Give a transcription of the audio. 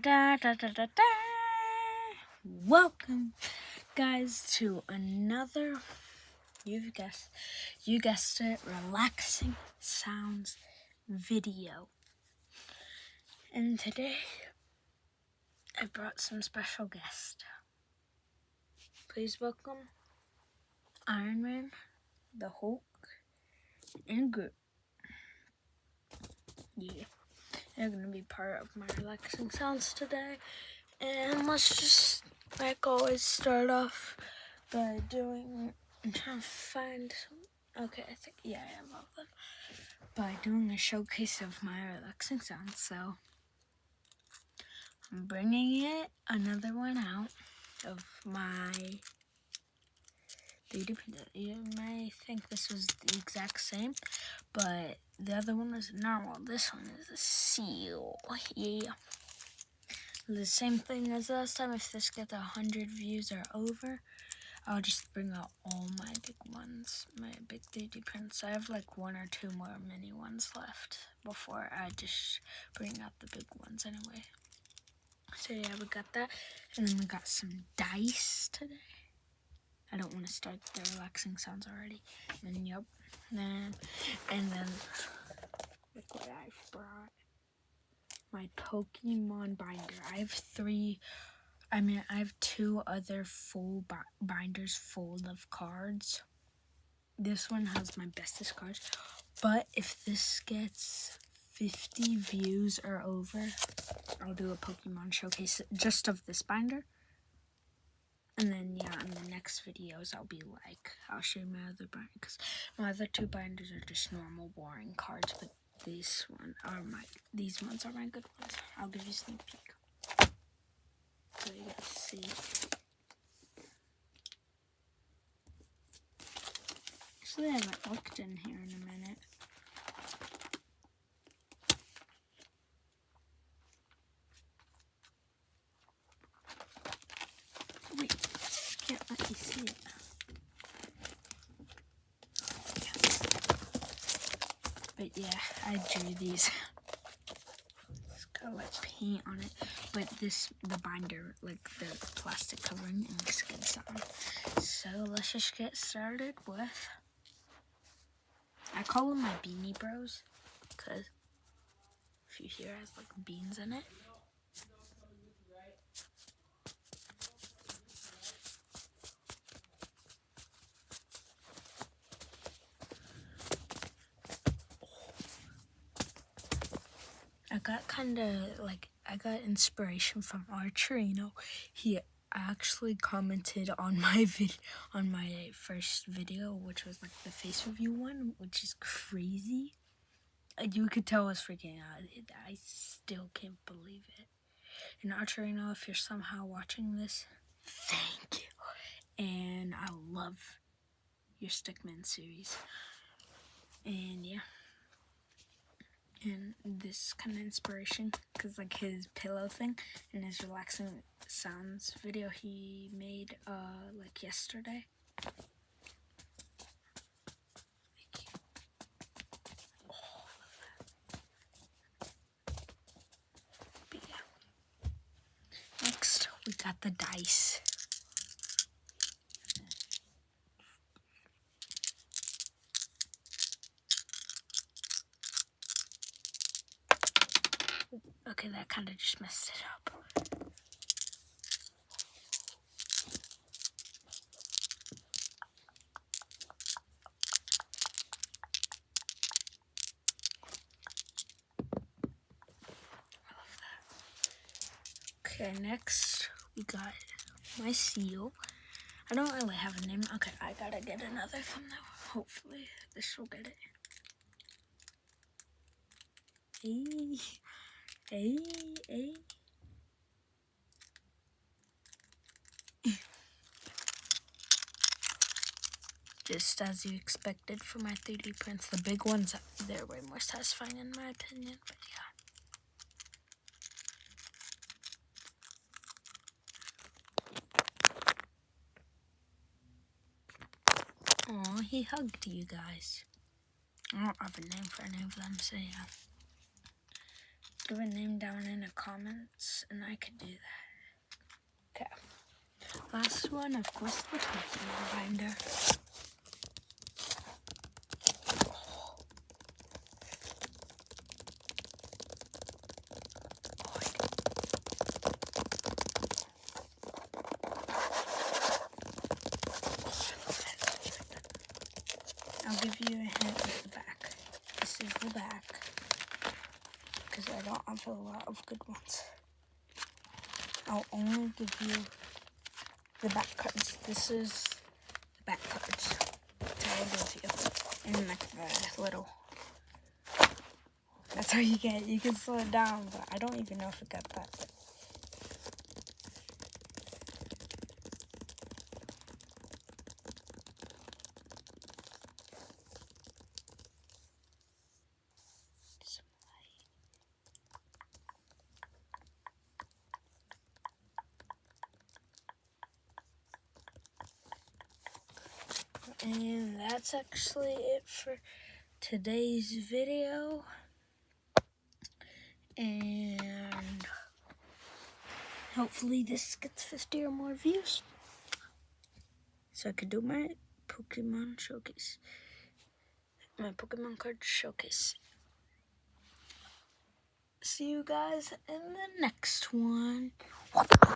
da da da da da. Welcome, guys, to another, you guessed it, relaxing sounds video. And today, I brought some special guests. Please welcome Iron Man, the Hulk, and Groot. Yeah, they're gonna be part of my relaxing sounds today. And let's just, like always, start off by I'm trying to find some, okay, I think, yeah, I have all of them, by doing a showcase of my relaxing sounds. So, I'm bringing another one out of my 3D printer. You may think this was the exact same, but the other one is normal. This one is a seal. Yeah. The same thing as last time. If this gets 100 views or over, I'll just bring out all my big ones, my big 3D prints. I have like one or two more mini ones left before I just bring out the big ones anyway. So yeah, we got that. And then we got some dice today. I don't want to start the relaxing sounds already. And then, yep. And then, look what I've brought. My Pokemon binder. I have two other full binders full of cards. This one has my bestest cards. But if this gets 50 views or over, I'll do a Pokemon showcase just of this binder. And then, yeah, in the next videos, I'll show you my other binder. Because my other two binders are just normal, boring cards. But these ones are my good ones. I'll give you a sneak peek. So you guys see. Actually, I haven't looked in here in a minute. Wait, I can't let you see it. But yeah, I drew these. It's got like paint on it. But the binder, like the plastic covering, it makes a good sound. So let's just get started with, I call them my Beanie Bros, because if you hear it has like beans in it. I got inspiration from Archerino. He actually commented on my first video, which was like the face review one, which is crazy. You could tell I was freaking out. I still can't believe it. And Archerino, if you're somehow watching this, thank you. And I love your Stickman series. And yeah. And this kind of inspiration, because like his pillow thing and his relaxing sounds video he made like yesterday. But yeah. Next, we got the dice. Okay, that kind of just messed it up. Okay, next we got my seal. I don't really have a name. Okay, I gotta get another thumbnail. Hopefully this will get it. Hey. Just as you expected for my 3D prints. The big ones, they're way more satisfying in my opinion, but yeah. Aw, he hugged you guys. I don't have a name for any of them, so yeah. give a name down in the comments, and I could do that. Okay. Last one, of course, the Pokemon binder. I'll give you a hint with the back. This is the back, because I don't have a lot of good ones. I'll only give you the back cards. This is the back cards that I'll give you. And like the little. That's how you get. You can slow it down, but I don't even know if it got that. And that's actually it for today's video. And hopefully this gets 50 or more views, so I could do my Pokemon showcase. My Pokemon card showcase. See you guys in the next one.